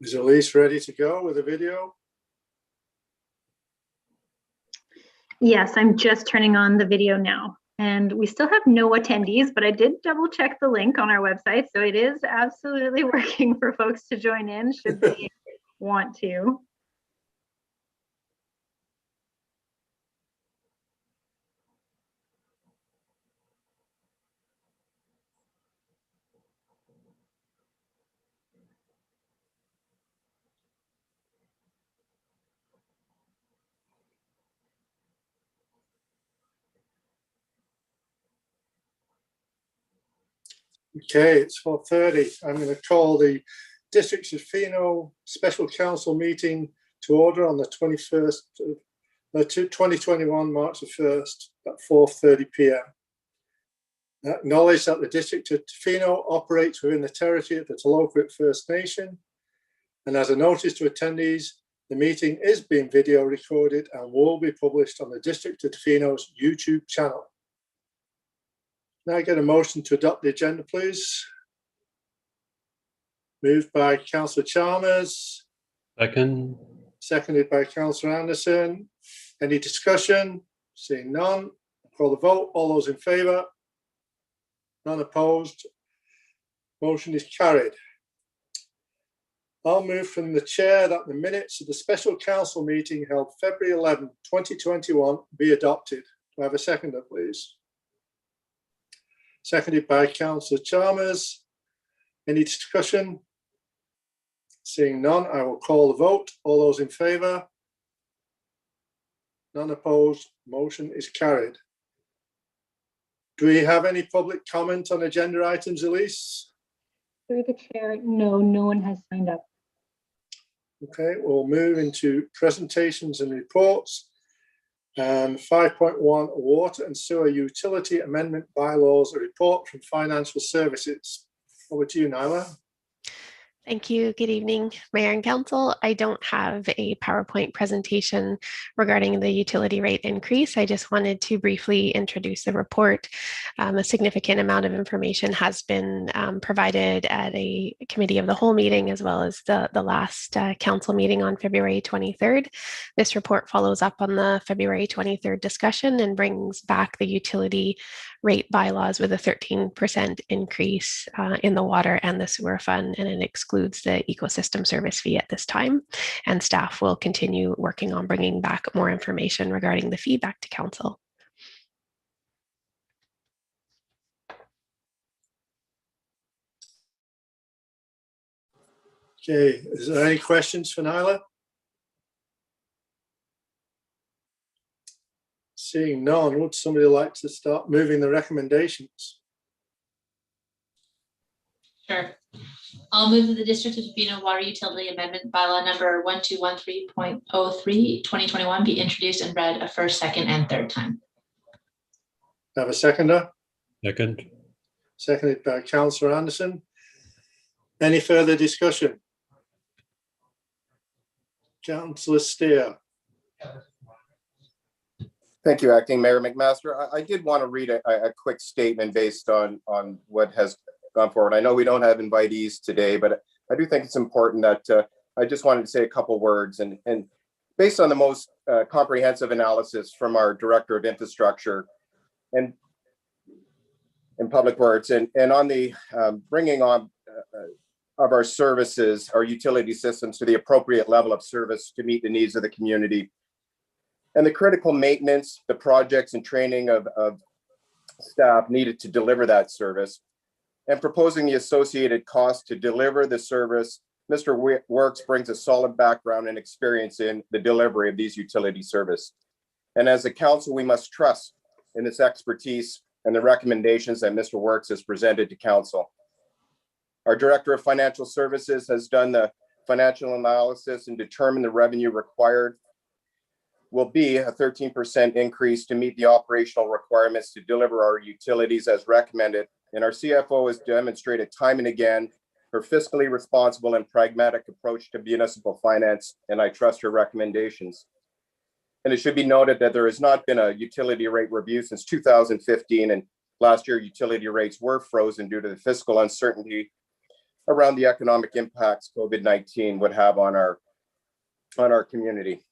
Is Elise ready to go with the video? Yes, I'm just turning on the video now. And we still have no attendees, but I did double check the link on our website. So it is absolutely working for folks to join in should they want to. Okay, it's 4:30. I'm going to call the District of Tofino Special Council meeting to order on the 21st of 2021, March the 1st at 4:30 p.m. Acknowledge that the District of Tofino operates within the territory of the Tla-o-qui-aht First Nation, and as a notice to attendees, the meeting is being video recorded and will be published on the District of Tofino's YouTube channel. Now I get a motion to adopt the agenda, please. Moved by Councillor Chalmers. Second. Seconded by Councillor Anderson. Any discussion? Seeing none, call the vote. All those in favour? None opposed? Motion is carried. I'll move from the chair that the minutes of the special council meeting held February 11, 2021 be adopted. Do I have a seconder, please? Seconded by Councillor Chalmers. Any discussion? Seeing none, I will call the vote. All those in favour? None opposed. Motion is carried. Do we have any public comment on agenda items, Elise? Through the chair, no one has signed up. Okay, we'll move into presentations and reports. 5.1 Water and Sewer Utility Amendment Bylaws, a report from Financial Services. Over to you, Nyla. Thank you. Good evening, Mayor and Council. I don't have a PowerPoint presentation regarding the utility rate increase. I just wanted to briefly introduce the report. A significant amount of information has been provided at a committee of the whole meeting, as well as the last council meeting on February 23rd. This report follows up on the February 23rd discussion and brings back the utility rate bylaws with a 13% increase in the water and the sewer fund, and it excludes the ecosystem service fee at this time. And staff will continue working on bringing back more information regarding the feedback to council. Okay, is there any questions for Nyla? Seeing none, would somebody like to start moving the recommendations? Sure. I'll move that the District of Tofino Water Utility Amendment Bylaw number 1213.03 2021 be introduced and read a first, second, and third time. Have a seconder? Second. Seconded by Councillor Anderson. Any further discussion? Councillor Steer. Thank you, Acting Mayor McMaster. I did want to read a quick statement based on what has gone forward. I know we don't have invitees today, but I do think it's important that I just wanted to say a couple words. And based on the most comprehensive analysis from our Director of Infrastructure and Public Works, and on the bringing on of our services, our utility systems to the appropriate level of service to meet the needs of the community, and the critical maintenance, the projects and training of staff needed to deliver that service, and proposing the associated cost to deliver the service, Mr. Works brings a solid background and experience in the delivery of these utility service. And as a council, we must trust in this expertise and the recommendations that Mr. Works has presented to council. Our Director of Financial Services has done the financial analysis and determined the revenue required will be a 13% increase to meet the operational requirements to deliver our utilities as recommended. And our CFO has demonstrated time and again her fiscally responsible and pragmatic approach to municipal finance, and I trust her recommendations. And it should be noted that there has not been a utility rate review since 2015, and last year utility rates were frozen due to the fiscal uncertainty around the economic impacts COVID-19 would have on our community.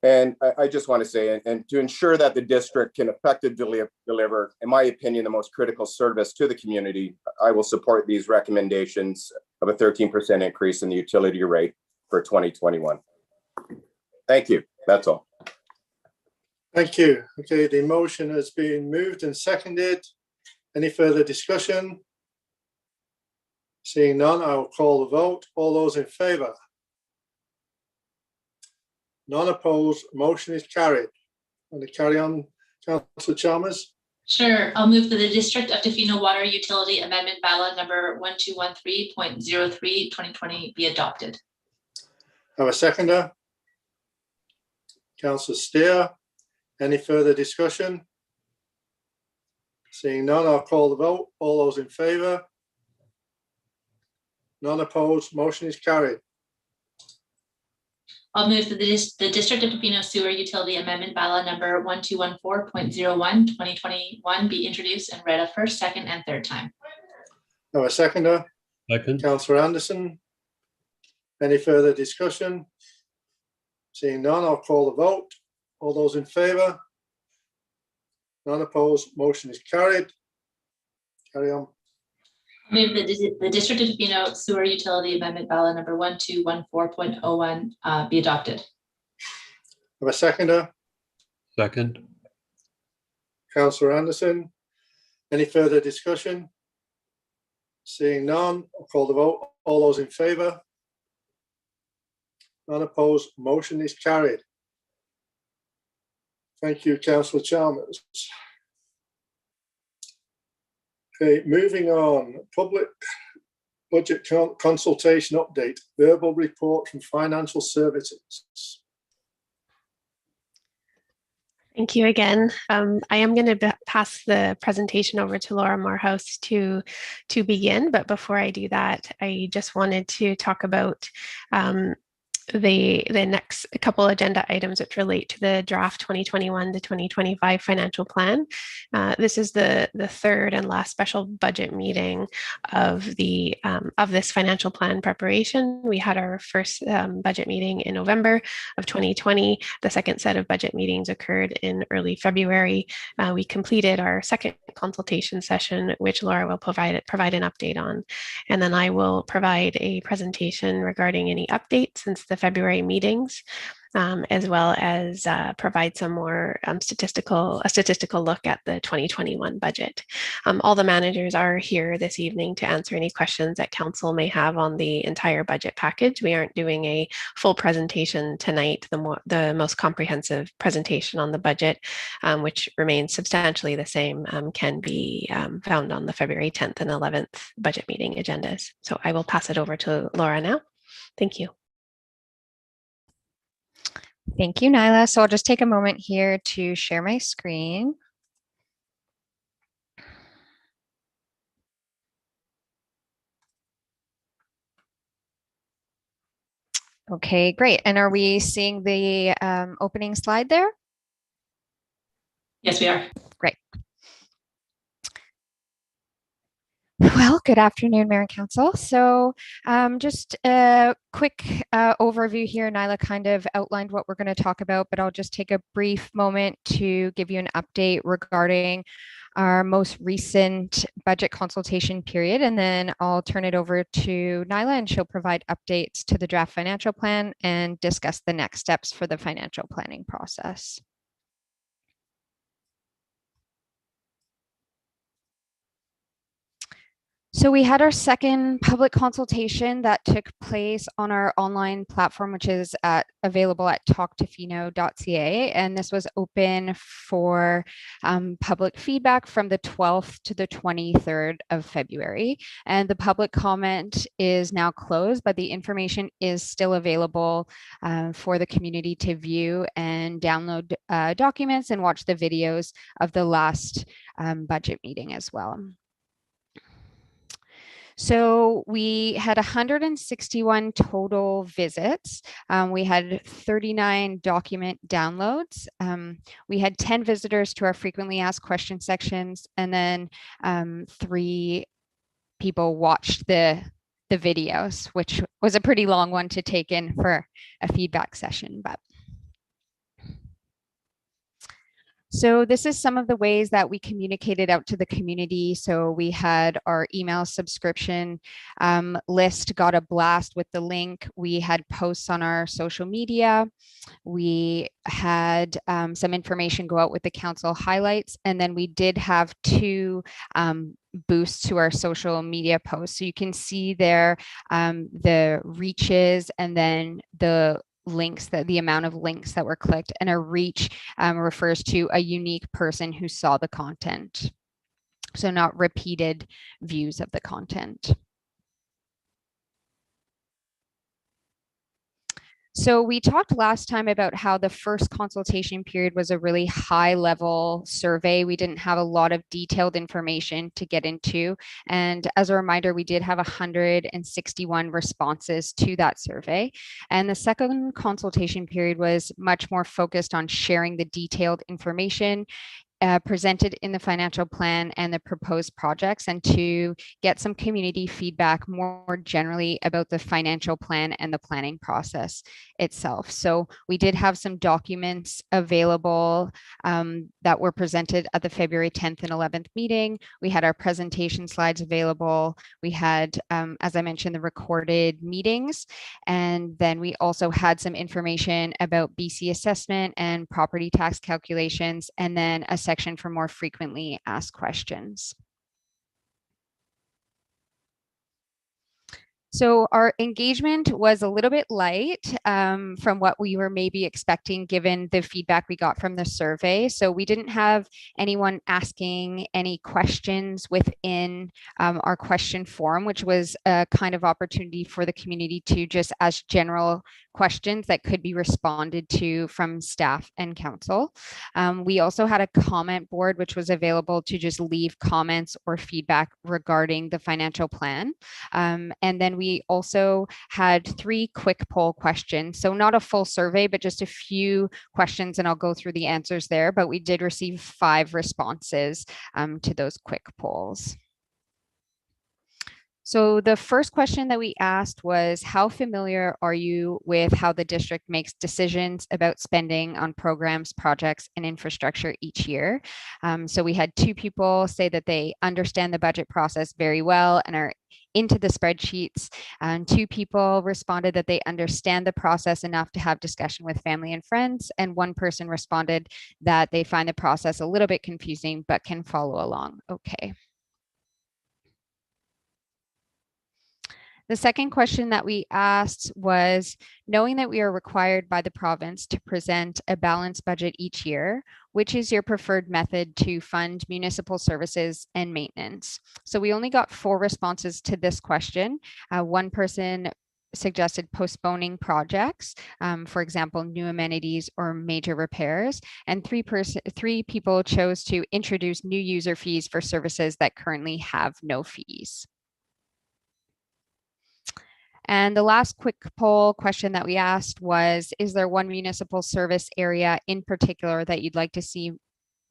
And I just want to say, and to ensure that the district can effectively deliver, in my opinion, the most critical service to the community, I will support these recommendations of a 13% increase in the utility rate for 2021. Thank you. That's all. Thank you. Okay, the motion has been moved and seconded. Any further discussion? Seeing none, I will call the vote. All those in favour? None opposed, motion is carried. And to carry on, Councillor Chalmers. Sure, I'll move that the District of Tofino Water Utility Amendment Bylaw number 1213.03 2020 be adopted. Have a seconder? Councillor Steer. Any further discussion? Seeing none, I'll call the vote. All those in favour? None opposed, motion is carried. I'll move that the District of Tofino Sewer Utility Amendment Bylaw number 1214.01 2021 be introduced and read a first, second, and third time. Have a seconder? Second. Councillor Anderson. Any further discussion? Seeing none, I'll call the vote. All those in favour? None opposed, motion is carried. Carry on. Move that the District of Tofino Sewer Utility Amendment Bylaw number 1214.01 be adopted. Have a seconder? Second. Councillor Anderson. Any further discussion? Seeing none, I'll call the vote. All those in favour? None opposed, motion is carried. Thank you, Councillor Chalmers. Okay, moving on, public budget consultation update, verbal report from financial services. Thank you again. I am going to pass the presentation over to Laura Morehouse to begin, but before I do that, I just wanted to talk about the next couple agenda items which relate to the draft 2021 to 2025 financial plan. This is the third and last special budget meeting of this financial plan preparation. We had our first budget meeting in November of 2020. The second set of budget meetings occurred in early February. We completed our second consultation session, which Laura will provide an update on. And then I will provide a presentation regarding any updates since the February meetings, as well as provide some more statistical look at the 2021 budget. All the managers are here this evening to answer any questions that council may have on the entire budget package. We aren't doing a full presentation tonight. The most comprehensive presentation on the budget, which remains substantially the same, can be found on the February 10th and 11th budget meeting agendas. So I will pass it over to Laura now. Thank you. Thank you, Nyla. So I'll just take a moment here to share my screen. Okay, great. And are we seeing the opening slide there? Yes, we are. Great. Well, good afternoon, Mayor and Council. So just a quick overview here. Nyla kind of outlined what we're going to talk about, but I'll just take a brief moment to give you an update regarding our most recent budget consultation period, and then I'll turn it over to Nyla and she'll provide updates to the draft financial plan and discuss the next steps for the financial planning process. So we had our second public consultation that took place on our online platform, which is available at talktofino.ca. And this was open for public feedback from the 12th to the 23rd of February. And the public comment is now closed, but the information is still available for the community to view and download documents and watch the videos of the last budget meeting as well. So we had 161 total visits. We had 39 document downloads. We had 10 visitors to our frequently asked question sections, and then 3 people watched the videos, which was a pretty long one to take in for a feedback session. But so this is some of the ways that we communicated out to the community. So we had our email subscription list got a blast with the link. We had posts on our social media. We had some information go out with the council highlights. And then we did have 2 boosts to our social media posts. So you can see there the reaches and then the links, that the amount of links that were clicked, and a reach refers to a unique person who saw the content. So not repeated views of the content. So we talked last time about how the first consultation period was a really high level survey. We didn't have a lot of detailed information to get into. And as a reminder, we did have 161 responses to that survey. And the second consultation period was much more focused on sharing the detailed information presented in the financial plan and the proposed projects, and to get some community feedback more generally about the financial plan and the planning process itself. So we did have some documents available that were presented at the February 10th and 11th meeting. We had our presentation slides available. We had, as I mentioned, the recorded meetings. And then we also had some information about BC assessment and property tax calculations, and then a section for more frequently asked questions. So our engagement was a little bit light from what we were maybe expecting given the feedback we got from the survey. So we didn't have anyone asking any questions within our question form, which was a kind of opportunity for the community to just ask general questions that could be responded to from staff and council. We also had a comment board, which was available to just leave comments or feedback regarding the financial plan. And then we also had 3 quick poll questions. So not a full survey, but just a few questions, and I'll go through the answers there. But we did receive 5 responses to those quick polls. So the first question that we asked was, how familiar are you with how the district makes decisions about spending on programs, projects, and infrastructure each year? So we had 2 people say that they understand the budget process very well and are into the spreadsheets. And 2 people responded that they understand the process enough to have discussion with family and friends. And 1 person responded that they find the process a little bit confusing, but can follow along okay. The second question that we asked was, knowing that we are required by the province to present a balanced budget each year, which is your preferred method to fund municipal services and maintenance? So we only got 4 responses to this question. 1 person suggested postponing projects, for example, new amenities or major repairs, and 3 people chose to introduce new user fees for services that currently have no fees. And the last quick poll question that we asked was, is there one municipal service area in particular that you'd like to see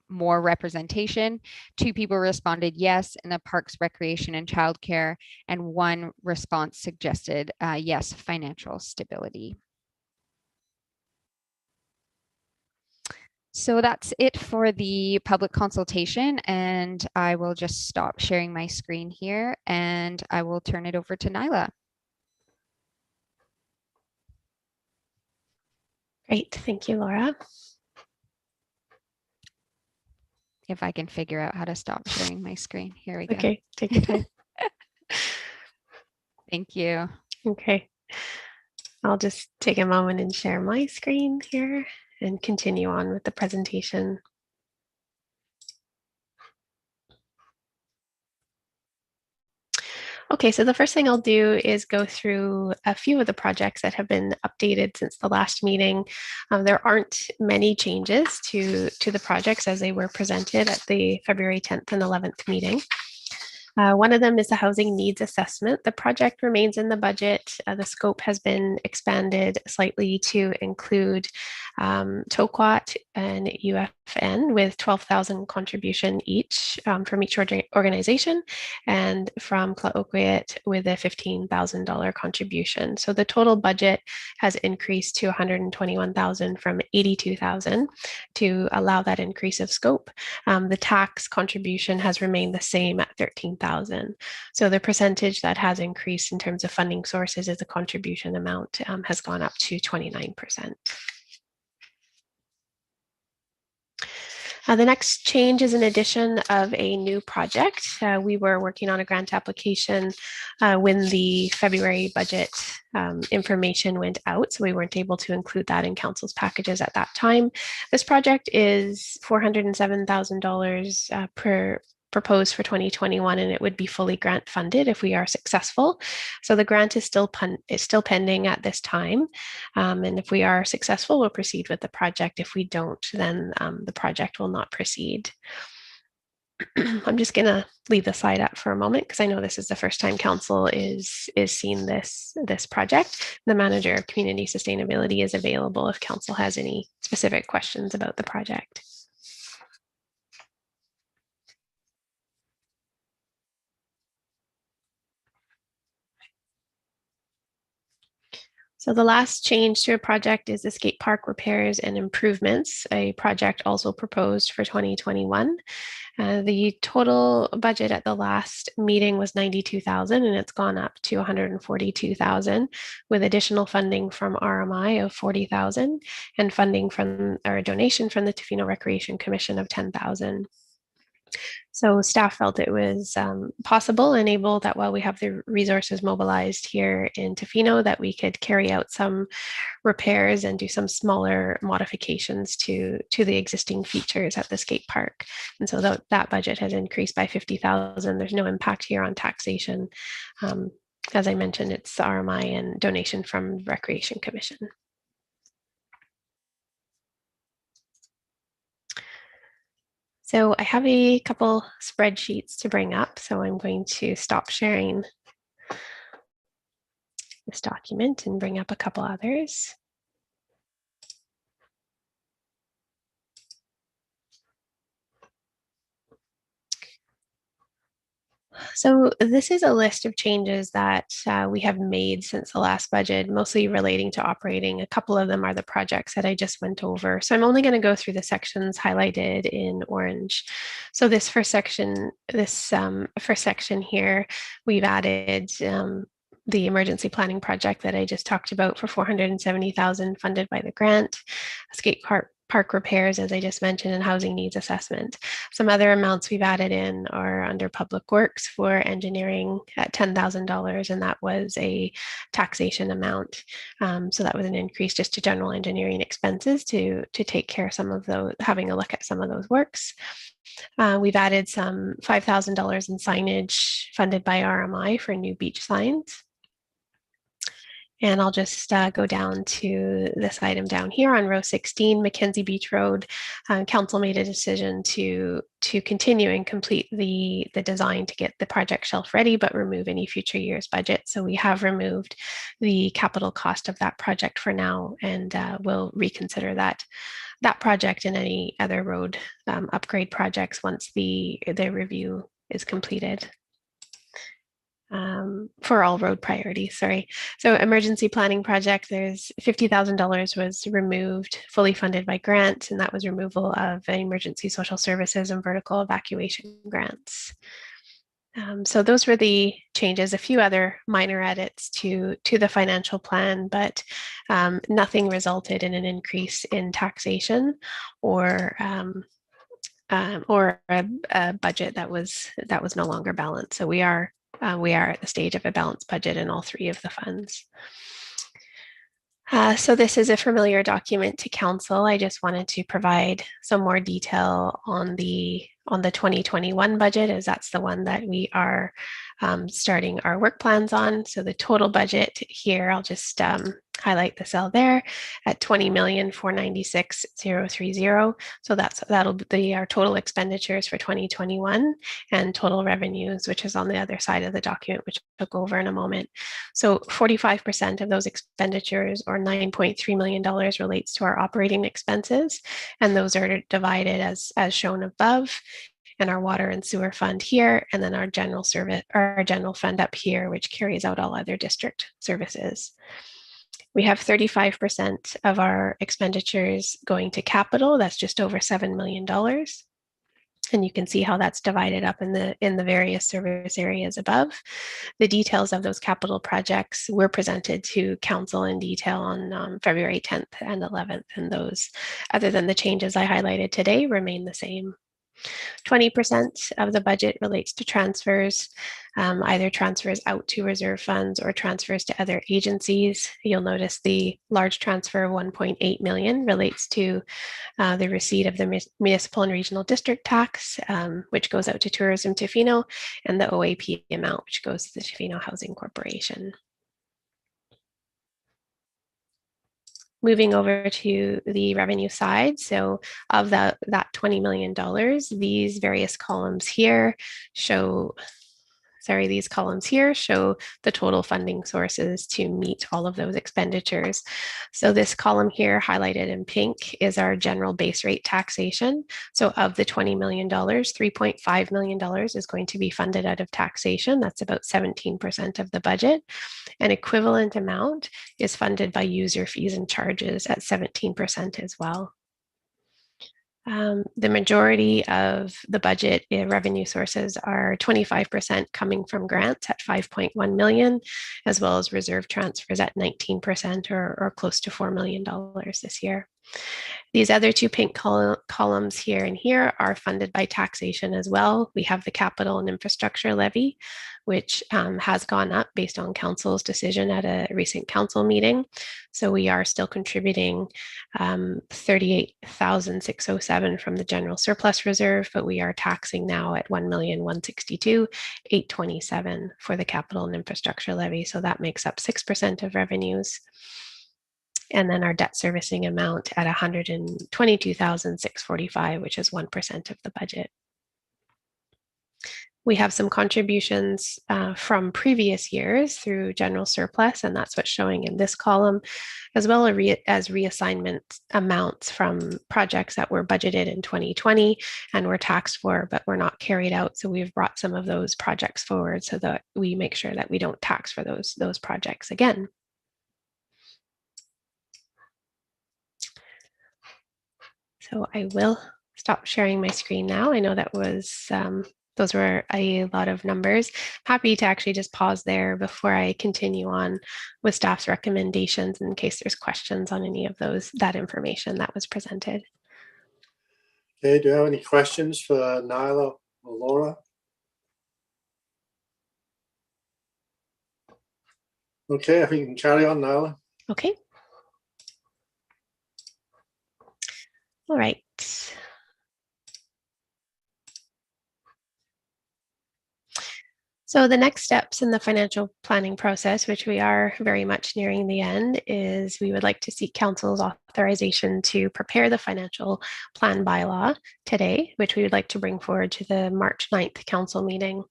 more representation? 2 people responded yes in the parks, recreation, and childcare, and 1 response suggested yes, financial stability. So that's it for the public consultation, and I will just stop sharing my screen here, and I will turn it over to Nyla. Great, thank you, Laura. If I can figure out how to stop sharing my screen. Here we go. Okay, take your time. Thank you. Okay, I'll just take a moment and share my screen here and continue on with the presentation. Okay, so the first thing I'll do is go through a few of the projects that have been updated since the last meeting. There aren't many changes to the projects as they were presented at the February 10th and 11th meeting. One of them is the housing needs assessment. The project remains in the budget. The scope has been expanded slightly to include Tla-o-qui-aht and UFN with 12,000 contribution each from each organization, and from Tla-o-qui-aht with a $15,000 contribution. So the total budget has increased to 121,000 from 82,000 to allow that increase of scope. The tax contribution has remained the same at 13,000. So the percentage that has increased in terms of funding sources as the contribution amount has gone up to 29%. The next change is an addition of a new project. We were working on a grant application when the February budget information went out, so we weren't able to include that in council's packages at that time. This project is $407,000 proposed for 2021, and it would be fully grant funded if we are successful. So the grant is still pending at this time. And if we are successful, we'll proceed with the project. If we don't, then the project will not proceed. I'm just gonna leave the slide up for a moment because I know this is the first time council is seeing this project. The manager of community sustainability is available if council has any specific questions about the project. So the last change to a project is the skate park repairs and improvements, a project also proposed for 2021. The total budget at the last meeting was 92,000, and it's gone up to 142,000 with additional funding from RMI of 40,000 and funding from, or a donation from the Tofino Recreation Commission of 10,000. So staff felt it was possible and able that while we have the resources mobilized here in Tofino, that we could carry out some repairs and do some smaller modifications to the existing features at the skate park. And so that budget has increased by 50,000. There's no impact here on taxation. As I mentioned, it's RMI and donation from Recreation Commission. So I have a couple spreadsheets to bring up, so I'm going to stop sharing this document and bring up a couple others. So this is a list of changes that we have made since the last budget, mostly relating to operating. A couple of them are the projects that I just went over. So I'm only going to go through the sections highlighted in orange. So this first section, here, we've added the emergency planning project that I just talked about for 470,000 funded by the grant, skate park repairs, as I just mentioned, and housing needs assessment. Some other amounts we've added in are under public works for engineering at $10,000, and that was a taxation amount. So that was an increase just to general engineering expenses to take care of some of those, having a look at some of those works. We've added some $5,000 in signage funded by RMI for new beach signs. And I'll just go down to this item down here on row 16, Mackenzie Beach Road. Council made a decision to continue and complete the design to get the project shelf ready, but remove any future year's budget. So we have removed the capital cost of that project for now, and we'll reconsider that project and any other road upgrade projects once the review is completed. For all road priorities, sorry. So emergency planning project, there's $50,000 was removed, fully funded by grant, and that was removal of emergency social services and vertical evacuation grants. So those were the changes, a few other minor edits to the financial plan, but nothing resulted in an increase in taxation or a budget that was no longer balanced. So we are at the stage of a balanced budget in all three of the funds. So this is a familiar document to council. I just wanted to provide some more detail on the 2021 budget, as that's the one that we are starting our work plans on. So the total budget here, I'll just highlight the cell there at 20,496,030. So that'll be our total expenditures for 2021 and total revenues, which is on the other side of the document, which I'll go over in a moment. So 45% of those expenditures, or $9.3 million, relates to our operating expenses, and those are divided as shown above, and our water and sewer fund here, and then our general fund up here, which carries out all other district services. We have 35% of our expenditures going to capital. That's just over $7 million. And you can see how that's divided up in the various service areas above. The details of those capital projects were presented to council in detail on February 10th and 11th, and those, other than the changes I highlighted today, remain the same. 20% of the budget relates to transfers, either transfers out to reserve funds or transfers to other agencies. You'll notice the large transfer of $1.8 million relates to the receipt of the municipal and regional district tax, which goes out to Tourism Tofino, and the OAP amount, which goes to the Tofino Housing Corporation. Moving over to the revenue side, so of that $20 million, these various columns here show, these columns here show the total funding sources to meet all of those expenditures. So this column here highlighted in pink is our general base rate taxation. So of the $20 million, $3.5 million is going to be funded out of taxation. That's about 17% of the budget. An equivalent amount is funded by user fees and charges at 17% as well. The majority of the budget revenue sources are 25% coming from grants at $5.1 million, as well as reserve transfers at 19%, or close to $4 million this year. These other two pink columns here and here are funded by taxation as well. We have the capital and infrastructure levy, which has gone up based on council's decision at a recent council meeting. So we are still contributing $38,607 from the general surplus reserve, but we are taxing now at $1,162,827 for the capital and infrastructure levy. So that makes up 6% of revenues. And then our debt servicing amount at $122,645, which is 1% of the budget. We have some contributions from previous years through general surplus, and that's what's showing in this column, as well as reassignment amounts from projects that were budgeted in 2020 and were taxed for, but were not carried out. So we've brought some of those projects forward so that we make sure that we don't tax for those projects again. So I will stop sharing my screen now. I know that was, those were a lot of numbers. Happy to actually just pause there before I continue on with staff's recommendations in case there's questions on any of that information that was presented. Okay, do you have any questions for Nyla or Laura? Okay, I think you can carry on, Nyla. Okay. All right. So the next steps in the financial planning process, which we are very much nearing the end, is we would like to seek council's authorization to prepare the financial plan bylaw today, which we would like to bring forward to the March 9th council meeting.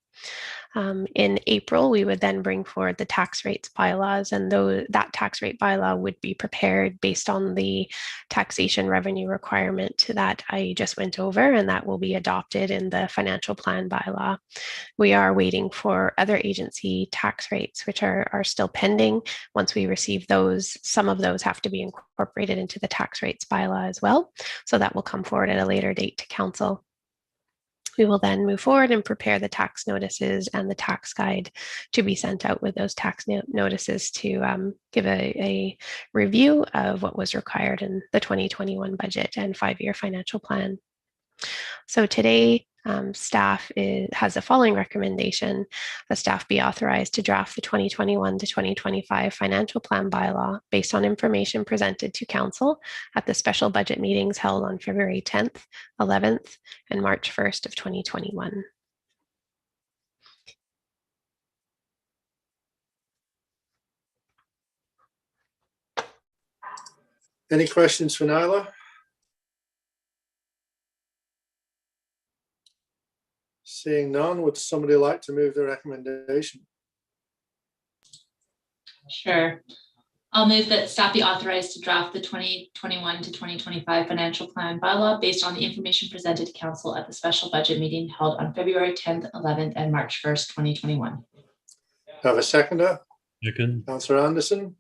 In April, we would then bring forward the tax rates bylaws, and that tax rate bylaw would be prepared based on the taxation revenue requirement that I just went over, and that will be adopted in the financial plan bylaw. We are waiting for other agency tax rates, which are still pending. Once we receive those, some of those have to be incorporated into the tax rates bylaw as well. So that will come forward at a later date to council. We will then move forward and prepare the tax notices and the tax guide to be sent out with those tax notices to give a review of what was required in the 2021 budget and 5-year financial plan. So today, staff has the following recommendation: the staff be authorized to draft the 2021 to 2025 financial plan bylaw based on information presented to council at the special budget meetings held on February 10th, 11th, and March 1st of 2021. Any questions for Nyla? Seeing none, would somebody like to move the recommendation? Sure. I'll move that staff be authorized to draft the 2021 to 2025 financial plan bylaw based on the information presented to council at the special budget meeting held on February 10th, 11th, and March 1st, 2021. Have a seconder? Second. Councillor Anderson.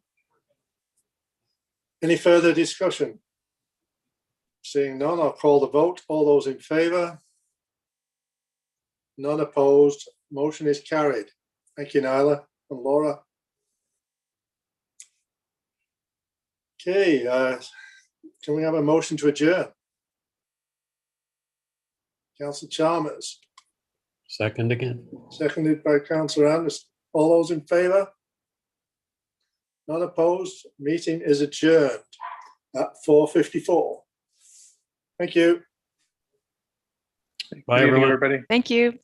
Any further discussion? Seeing none, I'll call the vote. All those in favour? None opposed. Motion is carried. Thank you, Nyla and Laura. Okay, can we have a motion to adjourn? Councillor Chalmers, Second again. seconded by Councillor Anderson. All those in favour? None opposed. Meeting is adjourned at 4:54. Thank you. Bye, everyone. Everybody. Thank you.